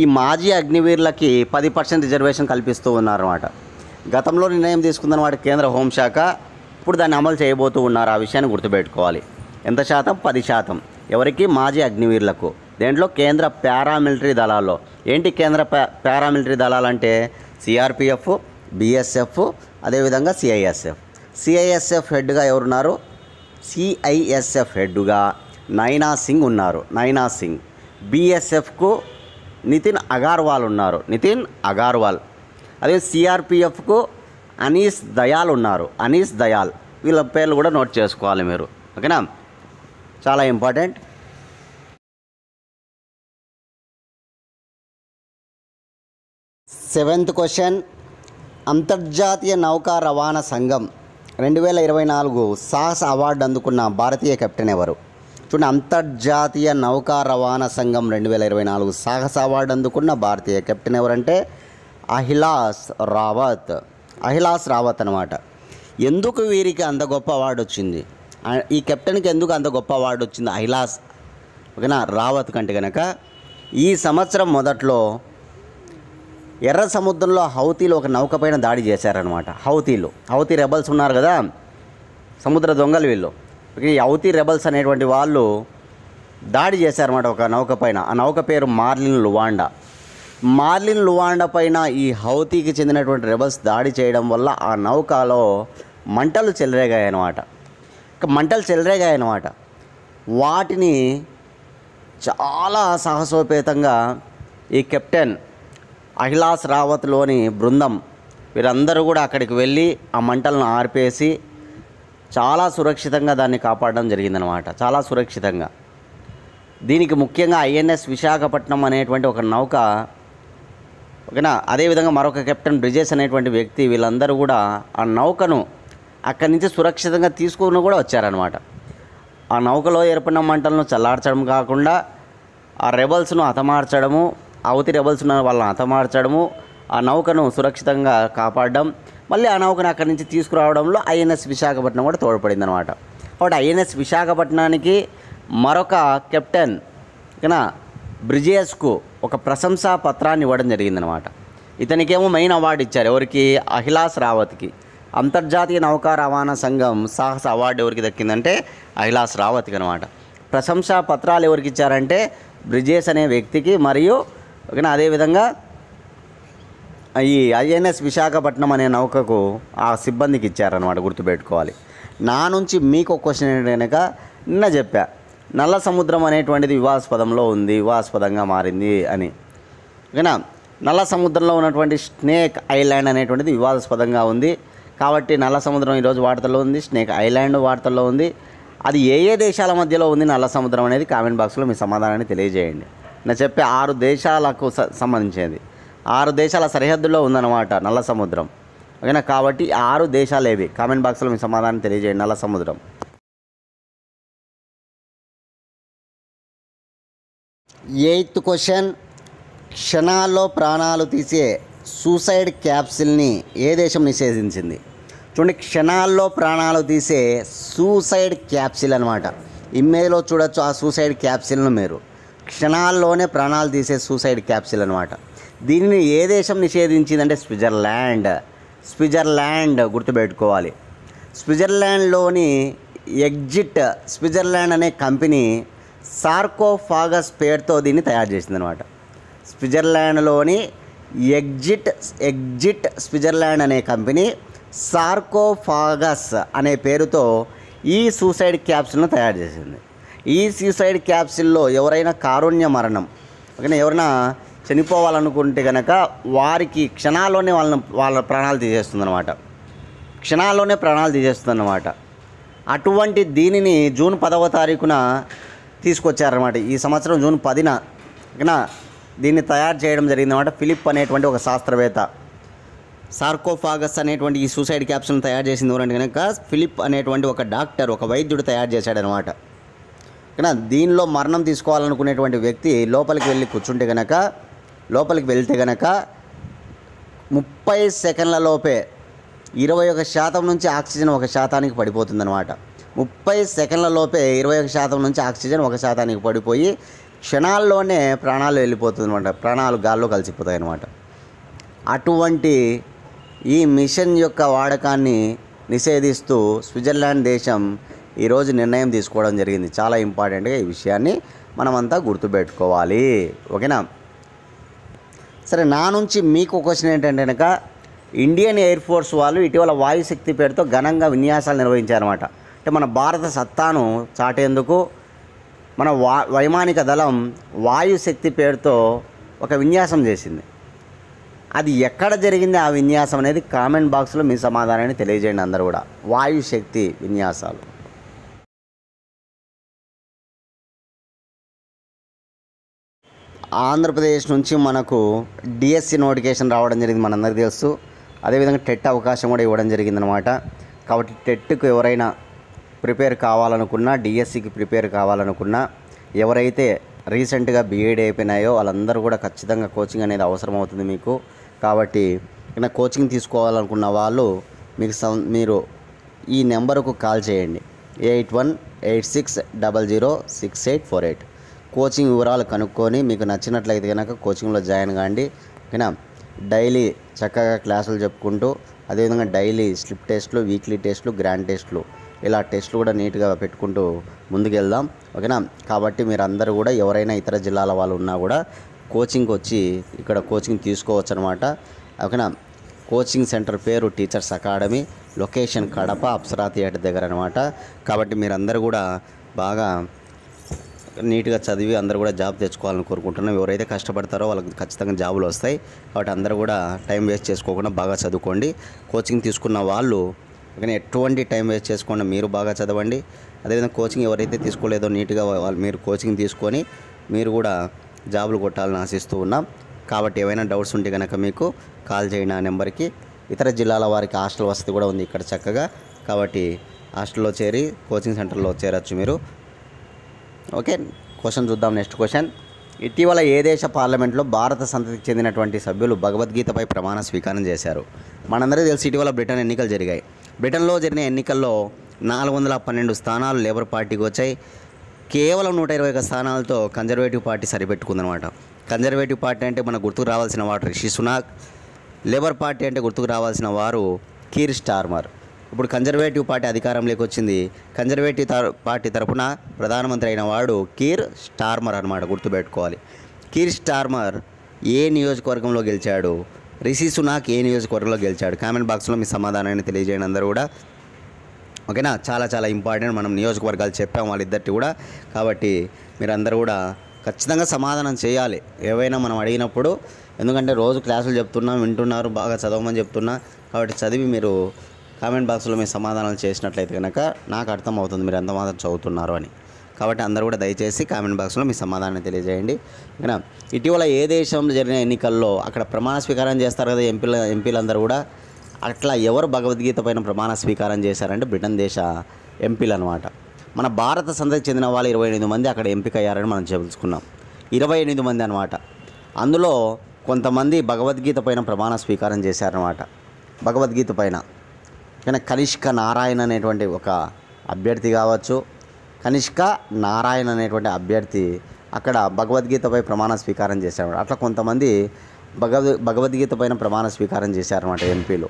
ఈ మాజీ అగ్నివీరులకి 10% రిజర్వేషన్ కల్పిస్తూ ఉన్నారన్నమాట. గతంలో నిర్ణయం తీసుకుందన్నమాట కేంద్ర హోంశాఖ. ఇప్పుడు దాన్ని అమలు చేయబోతూ ఉన్నారు. ఆ విషయాన్ని గుర్తుపెట్టుకోవాలి. ఎంత శాతం? 10%. ఎవరికి? మాజీ అగ్నివీరులకు. దేంట్లో? కేంద్ర పారామిలిటరీ దళాల్లో. ఏంటి కేంద్ర పారామిలిటరీ దళాలు అంటే? సిఆర్పిఎఫ్, బిఎస్ఎఫ్, అదేవిధంగా సిఐఎస్ఎఫ్. సిఐఎస్ఎఫ్ హెడ్గా ఎవరున్నారు? సిఐఎస్ఎఫ్ హెడ్గా నైనా సింగ్ ఉన్నారు. నైనా సింగ్. బిఎస్ఎఫ్కు నితిన్ అగర్వాల్ ఉన్నారు. నితిన్ అగర్వాల్. అదే సిఆర్పిఎఫ్కు అనీస్ దయాల్ ఉన్నారు. అనీస్ దయాల్. వీళ్ళ పేర్లు కూడా నోట్ చేసుకోవాలి మీరు. ఓకేనా. చాలా ఇంపార్టెంట్. Seventh question. అంతర్జాతీయ నౌకా రవాణా సంఘం 2024 సాహస అవార్డు అందుకున్న భారతీయ కెప్టెన్ ఎవరు? చూడండి, అంతర్జాతీయ నౌకా రవాణా సంఘం 2024 సాహస అవార్డు అందుకున్న భారతీయ కెప్టెన్ ఎవరంటే అహిలాస్ రావత్. అహిలాస్ రావత్ అనమాట. ఎందుకు వీరికి అంత గొప్ప అవార్డు వచ్చింది? ఈ కెప్టెన్కి ఎందుకు అంత గొప్ప అవార్డు వచ్చింది అహిలాస్, ఓకేనా, రావత్ కంటే కనుక, ఈ సంవత్సరం మొదట్లో ఎర్ర సముద్రంలో హౌతీలు ఒక నౌక పైన దాడి చేశారనమాట. హౌతీ రెబల్స్ ఉన్నారు కదా, సముద్ర దొంగలు వీళ్ళు. ఈ హౌతీ రెబల్స్ అనేటువంటి వాళ్ళు దాడి చేశారన్నమాట ఒక నౌక పైన. ఆ నౌక పేరు మార్లిన్ లువాండా. మార్లిన్ లువాండా పైన ఈ హౌతీకి చెందినటువంటి రెబల్స్ దాడి చేయడం వల్ల ఆ నౌకలో మంటలు చెలరేగాయన్నమాట. వాటిని చాలా సాహసోపేతంగా ఈ కెప్టెన్ అహిలాస్ రావత్లోని బృందం వీరందరూ కూడా అక్కడికి వెళ్ళి ఆ మంటలను ఆర్పేసి చాలా సురక్షితంగా దాన్ని కాపాడడం జరిగిందనమాట. చాలా సురక్షితంగా. దీనికి ముఖ్యంగా ఐఎన్ఎస్ విశాఖపట్నం అనేటువంటి ఒక నౌక, ఓకేనా, అదేవిధంగా మరొక కెప్టెన్ బ్రిజేష్ అనేటువంటి వ్యక్తి, వీళ్ళందరూ కూడా ఆ నౌకను అక్కడి నుంచి సురక్షితంగా తీసుకుని కూడా వచ్చారనమాట. ఆ నౌకలో ఏర్పడిన మంటలను చల్లార్చడం కాకుండా ఆ రెబల్స్ను హతమార్చడము, హౌతీ రెబల్స్ ఉన్న వాళ్ళని హతమార్చడము, ఆ నౌకను సురక్షితంగా కాపాడడం, మళ్ళీ ఆ నౌకను అక్కడి నుంచి తీసుకురావడంలో ఐఎన్ఎస్ విశాఖపట్నం కూడా తోడ్పడింది అనమాట. కాబట్టి ఐఎన్ఎస్ విశాఖపట్నానికి మరొక కెప్టెన్, ఓకేనా, బ్రిజేష్కు ఒక ప్రశంసా పత్రాన్ని ఇవ్వడం జరిగిందనమాట. ఇతనికేమో మెయిన్ అవార్డు ఇచ్చారు. ఎవరికి? అహిలాస్ రావత్కి. అంతర్జాతీయ నౌకా రవాణా సంఘం సాహస అవార్డు ఎవరికి దక్కిందంటే అహిలాస్ రావత్కి అనమాట. ప్రశంసా పత్రాలు ఎవరికి ఇచ్చారంటే బ్రిజేష్ అనే వ్యక్తికి, మరియు ఓకేనా, అదేవిధంగా ఈ ఐఎన్ఎస్ విశాఖపట్నం అనే నౌకకు ఆ సిబ్బందికి ఇచ్చారనమాట. గుర్తుపెట్టుకోవాలి. నా నుంచి మీకు ఒక క్వశ్చన్ ఏంటంటే కనుక, నిన్న చెప్పా నల్ల సముద్రం అనేటువంటిది వివాదాస్పదంగా మారింది అని. ఓకేనా. నల్ల సముద్రంలో ఉన్నటువంటి స్నేక్ ఐలాండ్ అనేటువంటిది వివాదాస్పదంగా ఉంది. కాబట్టి నల్ల సముద్రం ఈరోజు వార్తల్లో ఉంది, స్నేక్ ఐలాండ్ వార్తల్లో ఉంది. అది ఏ ఏ దేశాల మధ్యలో ఉంది నల్ల సముద్రం అనేది కామెంట్ బాక్స్లో మీ సమాధానాన్ని తెలియజేయండి. నేను చెప్పే 6 దేశాలకు సంబంధించేది, 6 దేశాల సరిహద్దుల్లో ఉందన్నమాట నల్ల సముద్రం. ఓకేనా. కాబట్టి 6 దేశాలు ఏవి? కామెంట్ బాక్స్లో మీ సమాధానం తెలియజేయండి. నల్ల సముద్రం. 8th question. క్షణాల్లో ప్రాణాలు తీసే సూసైడ్ క్యాప్సిల్ని ఏ దేశం నిషేధించింది? చూడండి, క్షణాల్లో ప్రాణాలు తీసే సూసైడ్ క్యాప్సిల్ అనమాట. ఇమేజ్లో చూడొచ్చు ఆ సూసైడ్ క్యాప్సిల్ను మీరు. క్షణాల్లోనే ప్రాణాలు తీసే సూసైడ్ క్యాప్సిల్ అనమాట. దీనిని ఏ దేశం నిషేధించిందంటే స్విట్జర్లాండ్. గుర్తుపెట్టుకోవాలి. స్విట్జర్లాండ్లోని స్విట్జర్లాండ్ అనే కంపెనీ సార్కోఫాగస్ పేరుతో దీన్ని తయారు చేసిందనమాట. స్విట్జర్లాండ్లోని ఎగ్జిట్ స్విట్జర్లాండ్ అనే కంపెనీ సార్కోఫాగస్ అనే పేరుతో ఈ సూసైడ్ క్యాప్సిల్ను తయారు చేసింది. ఈ సూసైడ్ క్యాప్సిల్లో ఎవరైనా కారుణ్య మరణం, ఓకేనా, ఎవరైనా చనిపోవాలనుకుంటే కనుక వారికి క్షణాల్లోనే వాళ్ళ ప్రాణాలు తీసేస్తుందన్నమాట. క్షణాల్లోనే ప్రాణాలు తీసేస్తుందన్నమాట. అటువంటి దీనిని జూన్ 10వ తారీఖున తీసుకొచ్చారన్నమాట. ఈ సంవత్సరం జూన్ 10న ఓకేనా దీన్ని తయారు చేయడం జరిగిందన్నమాట. ఫిలిప్ అనేటువంటి ఒక శాస్త్రవేత్త సార్కోఫాగస్ అనేటువంటి ఈ సూసైడ్ క్యాప్సిల్ని తయారు చేసింది ఎవరంటే కనుక ఫిలిప్ అనేటువంటి ఒక డాక్టర్, ఒక వైద్యుడు తయారు చేశాడనమాట. ఓకేనా దీనిలో మరణం తీసుకోవాలనుకునేటువంటి వ్యక్తి లోపలికి వెళ్ళి కూర్చుంటే కనుక, లోపలికి వెళ్తే కనుక 30 సెకండ్ల లోపే 21% నుంచి ఆక్సిజన్ 1%కి పడిపోతుందన్నమాట. 30 సెకండ్ల లోపే 21% నుంచి ఆక్సిజన్ 1%కి పడిపోయి క్షణాల్లోనే ప్రాణాలు వెళ్ళిపోతుందన్నమాట. ప్రాణాలు గాల్లో కలిసిపోతాయి అన్నమాట. అటువంటి ఈ మిషన్ యొక్క వాడకాన్ని నిషేధిస్తూ స్విట్జర్లాండ్ దేశం ఈరోజు నిర్ణయం తీసుకోవడం జరిగింది. చాలా ఇంపార్టెంట్గా ఈ విషయాన్ని మనమంతా గుర్తుపెట్టుకోవాలి. ఓకేనా. సరే, నా నుంచి మీకు క్వశ్చన్ ఏంటంటే కనుక ఇండియన్ ఎయిర్ ఫోర్స్ వాళ్ళు ఇటీవల వాయుశక్తి పేరుతో ఘనంగా విన్యాసాలు నిర్వహించారన్నమాట. అంటే మన భారత సత్తాను చాటేందుకు మన వైమానిక దళం వాయుశక్తి పేరుతో ఒక విన్యాసం చేసింది. అది ఎక్కడ జరిగింది ఆ విన్యాసం అనేది కామెంట్ బాక్స్లో మీ సమాధానాన్ని తెలియజేయండి అందరూ కూడా. వాయుశక్తి విన్యాసాలు. ఆంధ్రప్రదేశ్ నుంచి మనకు డిఎస్సి నోటిఫికేషన్ రావడం జరిగింది, మనందరికీ తెలుసు. అదేవిధంగా టెట్ అవకాశం కూడా ఇవ్వడం జరిగిందనమాట. కాబట్టి టెట్కు ఎవరైనా ప్రిపేర్ కావాలనుకున్నా, డిఎస్సికి ప్రిపేర్ కావాలనుకున్నా, ఎవరైతే రీసెంట్గా బీఈడీ అయిపోయినాయో వాళ్ళందరూ కూడా ఖచ్చితంగా కోచింగ్ అనేది అవసరం అవుతుంది మీకు. కాబట్టి ఇలా కోచింగ్ తీసుకోవాలనుకున్న వాళ్ళు మీరు ఈ నెంబర్కు కాల్ చేయండి, 8186006848. కోచింగ్ వివరాలు కనుక్కొని మీకు నచ్చినట్లయితే కనుక కోచింగ్లో జాయిన్ కాండి. ఓకేనా. డైలీ చక్కగా క్లాసులు చెప్పుకుంటూ, అదేవిధంగా డైలీ స్లిప్ టెస్ట్లు, వీక్లీ టెస్ట్లు, గ్రాండ్ టెస్ట్లు, ఇలా టెస్ట్లు కూడా నీట్గా పెట్టుకుంటూ ముందుకెళ్దాం. ఓకేనా. కాబట్టి మీరు అందరూ కూడా ఎవరైనా ఇతర జిల్లాల వాళ్ళు ఉన్నా కూడా కోచింగ్కి వచ్చి ఇక్కడ కోచింగ్ తీసుకోవచ్చు అనమాట. ఓకేనా. కోచింగ్ సెంటర్ పేరు teachers academy, location Kadapa, Apsara theatre దగ్గర అనమాట. కాబట్టి మీరందరూ కూడా బాగా నీట్గా చదివి అందరూ కూడా జాబ్ తెచ్చుకోవాలని కోరుకుంటున్నాం. ఎవరైతే కష్టపడతారో వాళ్ళకి ఖచ్చితంగా జాబులు వస్తాయి. కాబట్టి అందరూ కూడా టైం వేస్ట్ చేసుకోకుండా బాగా చదువుకోండి. కోచింగ్ తీసుకున్న వాళ్ళు కానీ ఎటువంటి టైం వేస్ట్ చేసుకోండి, మీరు బాగా చదవండి. అదేవిధంగా కోచింగ్ ఎవరైతే తీసుకోలేదో నీట్గా మీరు కోచింగ్ తీసుకొని మీరు కూడా జాబులు కొట్టాలని ఆశిస్తూ ఉన్నాం. కాబట్టి ఏమైనా డౌట్స్ ఉంటే కనుక మీకు కాల్ చేయండి ఆ నెంబర్కి. ఇతర జిల్లాల వారికి హాస్టల్ వసతి కూడా ఉంది ఇక్కడ చక్కగా. కాబట్టి హాస్టల్లో చేరి కోచింగ్ సెంటర్లో చేరొచ్చు మీరు. ఓకే, క్వశ్చన్ చూద్దాం. నెక్స్ట్ క్వశ్చన్, ఇటీవల ఏ దేశ పార్లమెంట్లో భారత సంతతికి చెందినటువంటి సభ్యులు భగవద్గీతపై ప్రమాణ స్వీకారం చేశారు? మనందరికీ తెలిసి ఇటీవల బ్రిటన్ ఎన్నికలు జరిగాయి. బ్రిటన్లో జరిగిన ఎన్నికల్లో 412 స్థానాలు లేబర్ పార్టీకి వచ్చాయి. కేవలం 121 స్థానాలతో కన్జర్వేటివ్ పార్టీ సరిపెట్టుకుందనమాట. కన్జర్వేటివ్ పార్టీ అంటే మనకు గుర్తుకు రావాల్సిన వారు రిషి సునాక్, లేబర్ పార్టీ అంటే గుర్తుకు రావాల్సిన వారు కీర్ స్టార్మర్. ఇప్పుడు కన్జర్వేటివ్ పార్టీ అధికారంలోకి వచ్చింది. కన్జర్వేటివ్ పార్టీ తరఫున ప్రధానమంత్రి అయిన వాడు కీర్ స్టార్మర్ అనమాట, గుర్తుపెట్టుకోవాలి. కీర్ స్టార్మర్ ఏ నియోజకవర్గంలో గెలిచాడు? రిషి సునాక్ ఏ నియోజకవర్గంలో గెలిచాడు? కామెంట్ బాక్స్లో మీ సమాధానాన్ని తెలియజేయండి అందరూ కూడా. ఓకేనా. చాలా చాలా ఇంపార్టెంట్. మనం నియోజకవర్గాలు చెప్పాము వాళ్ళిద్దరిటి కూడా. కాబట్టి మీరందరూ కూడా ఖచ్చితంగా సమాధానం చేయాలి ఏవైనా మనం అడిగినప్పుడు. ఎందుకంటే రోజు క్లాసులు చెప్తున్నాం, వింటున్నారు, బాగా చదవమని చెప్తున్నా. కాబట్టి చదివి మీరు కామెంట్ బాక్స్లో మీ సమాధానాలు చేసినట్లయితే కనుక నాకు అర్థమవుతుంది మీరు ఎంత మాత్రం చదువుతున్నారు అని. కాబట్టి అందరూ కూడా దయచేసి కామెంట్ బాక్స్లో మీ సమాధానం తెలియజేయండి. ఓకేనా. ఇటీవల ఏ దేశంలో జరిగిన ఎన్నికల్లో అక్కడ ప్రమాణ స్వీకారం చేస్తారు కదా ఎంపీలందరూ కూడా, అట్లా ఎవరు భగవద్గీత పైన ప్రమాణ స్వీకారం చేశారంటే బ్రిటన్ దేశ ఎంపీలు అనమాట. మన భారత సంతతికి చెందిన వాళ్ళు 28 మంది అక్కడ ఎంపిక అయ్యారని మనం తెలుసుకున్నాం. 28 మంది అనమాట. అందులో కొంతమంది భగవద్గీత పైన ప్రమాణ స్వీకారం చేశారనమాట. భగవద్గీత పైన కానీ కనిష్క నారాయణ అనేటువంటి ఒక అభ్యర్థి కావచ్చు, కనిష్క నారాయణ అనేటువంటి అభ్యర్థి అక్కడ భగవద్గీతపై ప్రమాణ స్వీకారం చేశారు. అట్లా కొంతమంది భగవద్గీత పైన ప్రమాణ స్వీకారం చేశారన్నమాట ఎంపీలు.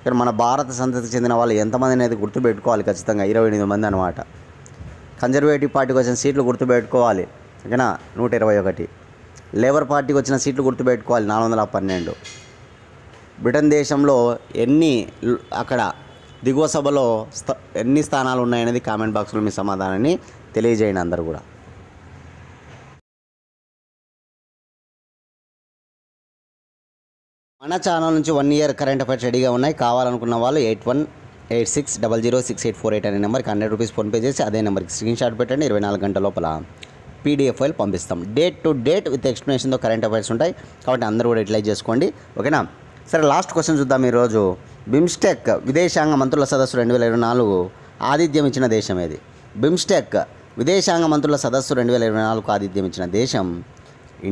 కానీ మన భారత సంతతికి చెందిన వాళ్ళు ఎంతమంది అనేది గుర్తుపెట్టుకోవాలి ఖచ్చితంగా, 28 మంది అనమాట. కన్జర్వేటివ్ పార్టీకి వచ్చిన సీట్లు గుర్తుపెట్టుకోవాలి, ఓకేనా, 121. లేబర్ పార్టీకి వచ్చిన సీట్లు గుర్తుపెట్టుకోవాలి, 412. బ్రిటన్ దేశంలో అక్కడ దిగువ సభలో ఎన్ని స్థానాలు ఉన్నాయనేది కామెంట్ బాక్స్లో మీ సమాధానాన్ని తెలియజేయండి అందరూ కూడా. మన ఛానల్ నుంచి 1 ఇయర్ కరెంట్ అఫైర్స్ రెడీగా ఉన్నాయి. కావాలనుకున్న వాళ్ళు 8186006848 అనే నెంబర్కి 100 రూపీస్ ఫోన్పే చేసి అదే నెంబర్కి స్క్రీన్ షాట్ పెట్టండి. 24 గంటల లోపల PDF ఫైల్ పంపిస్తాం. డేట్ టు డేట్ విత్ ఎక్స్ప్లెనేషన్తో కరెంట్ అఫైర్స్ ఉంటాయి కాబట్టి అందరూ కూడా యూటిలైజ్ చేసుకోండి. ఓకేనా? సరే, లాస్ట్ క్వశ్చన్ చూద్దాం. ఈరోజు బిమ్స్టెక్ విదేశాంగ మంత్రుల సదస్సు 2024 ఆతిథ్యం ఇచ్చిన దేశం ఏది? బిమ్స్టెక్ విదేశాంగ మంత్రుల సదస్సు 2024 ఆతిథ్యం ఇచ్చిన దేశం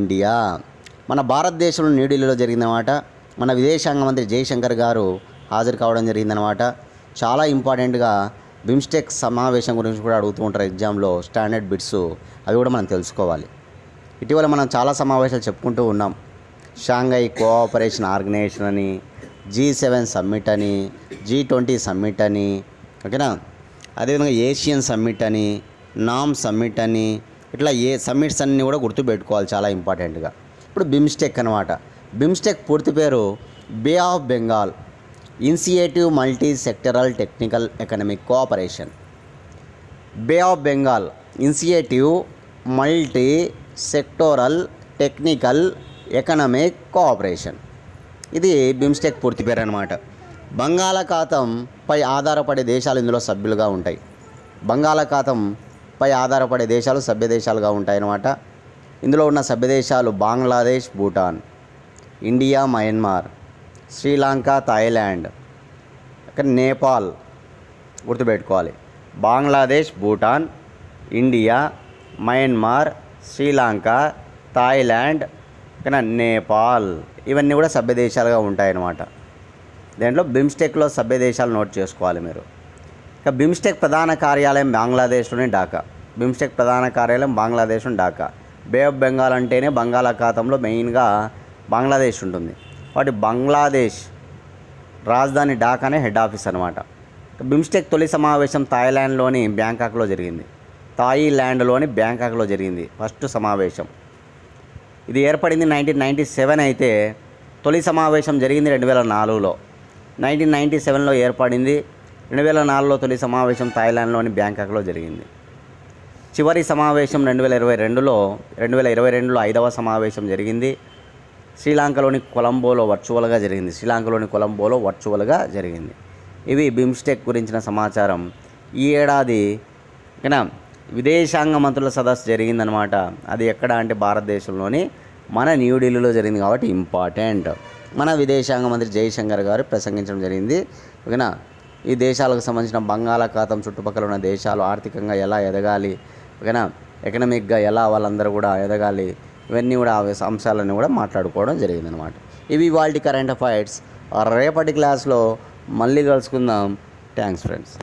ఇండియా. మన భారతదేశంలో న్యూఢిల్లీలో జరిగిందన్నమాట. మన విదేశాంగ మంత్రి జయశంకర్ గారు హాజరు కావడం జరిగిందనమాట. చాలా ఇంపార్టెంట్గా బిమ్స్టెక్ సమావేశం గురించి కూడా అడుగుతూ ఉంటారు ఎగ్జామ్లో, స్టాండర్డ్ బిట్స్ అవి కూడా మనం తెలుసుకోవాలి. ఇటీవల మనం చాలా సమావేశాలు చెప్పుకుంటూ ఉన్నాం. షాంఘై కోఆపరేషన్ ఆర్గనైజేషన్ అని, G7 సమ్మిట్ అని, G20 సమ్మిట్ అని, ఓకేనా? అదేవిధంగా ఏషియన్ సమ్మిట్ అని, నామ్ సమ్మిట్ అని, ఇట్లా సమ్మిట్స్ అన్నీ కూడా గుర్తుపెట్టుకోవాలి చాలా ఇంపార్టెంట్గా. ఇప్పుడు బిమ్స్టెక్ అనమాట. బిమ్స్టెక్ పూర్తి పేరు bay of Bengal initiative multi sectoral technical economic cooperation. Bay of Bengal initiative multi sectoral technical economic cooperation. ఇది బిమ్స్టెక్ పూర్తి పేరు అనమాట. బంగాళాఖాతంపై ఆధారపడే దేశాలు ఇందులో సభ్యులుగా ఉంటాయి. బంగాళాఖాతంపై ఆధారపడే దేశాలు సభ్య దేశాలుగా ఉంటాయి అన్నమాట. ఇందులో ఉన్న సభ్య దేశాలు Bangladesh, Bhutan, India, Myanmar, Sri Lanka, Thailand, Nepal. గుర్తుపెట్టుకోవాలి. Bangladesh, Bhutan, India, Myanmar, Sri Lanka, Thailand, Nepal ఇవన్నీ కూడా సభ్య దేశాలుగా ఉంటాయన్నమాట. దీంట్లో బిమ్స్టెక్లో సభ్య దేశాలు నోట్ చేసుకోవాలి మీరు. ఇక బిమ్స్టెక్ ప్రధాన కార్యాలయం బంగ్లాదేశ్లోని ఢాకా. బిమ్స్టెక్ ప్రధాన కార్యాలయం బంగ్లాదేశ్లోని ఢాకా. బే ఆఫ్ బెంగాల్ అంటేనే బంగాళాఖాతంలో మెయిన్గా బంగ్లాదేశ్ ఉంటుంది. వాటి బంగ్లాదేశ్ రాజధాని ఢాకానే హెడ్ ఆఫీస్ అనమాట. బిమ్స్టెక్ తొలి సమావేశం థాయిలాండ్లోని బ్యాంకాక్లో జరిగింది. ఫస్ట్ సమావేశం. ఇది ఏర్పడింది 1997 అయితే తొలి సమావేశం జరిగింది 2004లో. 1997లో ఏర్పడింది. 2004లో తొలి సమావేశం థాయిలాండ్లోని బ్యాంకాక్లో జరిగింది. చివరి సమావేశం 2022లో 5వ సమావేశం జరిగింది. శ్రీలంకలోని కొలంబోలో వర్చువల్గా జరిగింది. ఇవి బిమ్స్టెక్ గురించిన సమాచారం. ఈ ఏడాది విదేశాంగ మంత్రుల సదస్సు జరిగిందనమాట. అది ఎక్కడ అంటే భారతదేశంలోని మన న్యూఢిల్లీలో జరిగింది కాబట్టి ఇంపార్టెంట్. మన విదేశాంగ మంత్రి జయశంకర్ గారు ప్రసంగించడం జరిగింది. ఓకేనా? ఈ దేశాలకు సంబంధించిన బంగాళాఖాతం చుట్టుపక్కల ఉన్న దేశాలు ఆర్థికంగా ఎలా ఎదగాలి, ఓకేనా, ఎకనామిక్గా ఎలా వాళ్ళందరూ కూడా ఎదగాలి, ఇవన్నీ కూడా అంశాలన్నీ కూడా మాట్లాడుకోవడం జరిగిందనమాట. ఇవి ఇవాల్టి కరెంట్ అఫైర్స్. రేపటి క్లాస్లో మళ్ళీ కలుసుకుందాం. Thanks friends.